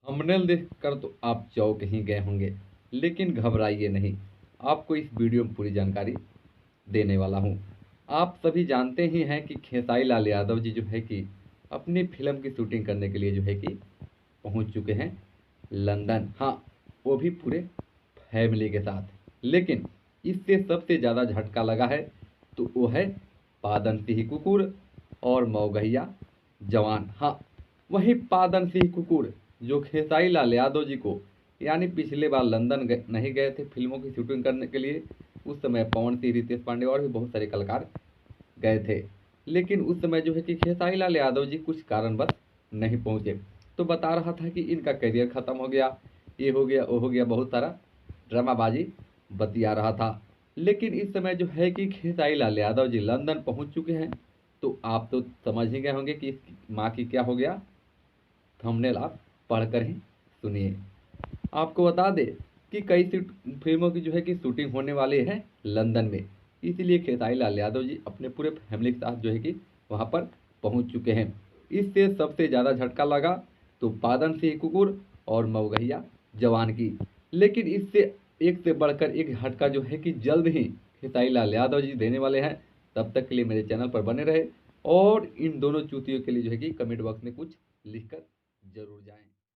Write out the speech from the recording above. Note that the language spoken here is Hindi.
थंबनेल देखकर तो आप चौंक ही गए होंगे, लेकिन घबराइए नहीं। आपको इस वीडियो में पूरी जानकारी देने वाला हूँ। आप सभी जानते ही हैं कि खेसारी लाल यादव जी जो है कि अपनी फिल्म की शूटिंग करने के लिए जो है कि पहुँच चुके हैं लंदन। हाँ, वो भी पूरे फैमिली के साथ। लेकिन इससे सबसे ज़्यादा झटका लगा है तो वो है पादन सिंह कुकुर और मौगहिया जवान। हाँ, वही पादन सिंह कुकुर जो खेसारी लाल यादव जी को यानी पिछले बार लंदन नहीं गए थे फिल्मों की शूटिंग करने के लिए। उस समय पवन सिंह, रितेश पांडे और भी बहुत सारे कलाकार गए थे। लेकिन उस समय जो है कि खेसारी लाल यादव जी कुछ कारणवश नहीं पहुंचे। तो बता रहा था कि इनका करियर खत्म हो गया, ये हो गया, वो हो गया, बहुत सारा ड्रामाबाजी बतिया रहा था। लेकिन इस समय जो है कि खेसारी लाल यादव जी लंदन पहुंच चुके हैं। तो आप तो समझ ही गए होंगे कि इस माँ की क्या हो गया। थंबनेल आप पढ़कर ही सुनिए। आपको बता दें कि कई फिल्मों की जो है कि शूटिंग होने वाली है लंदन में। इसीलिए खेसारी लाल यादव जी अपने पूरे फैमिली के साथ जो है कि वहाँ पर पहुँच चुके हैं। इससे सबसे ज़्यादा झटका लगा तो पादन सिंह कुकुर और मवगहिया जवान की। लेकिन इससे एक से बढ़कर एक झटका जो है कि जल्द ही खेसारी लाल यादव जी देने वाले हैं। तब तक के लिए मेरे चैनल पर बने रहे और इन दोनों चूतियों के लिए जो है कि कमेंट बॉक्स में कुछ लिखकर जरूर जाएं।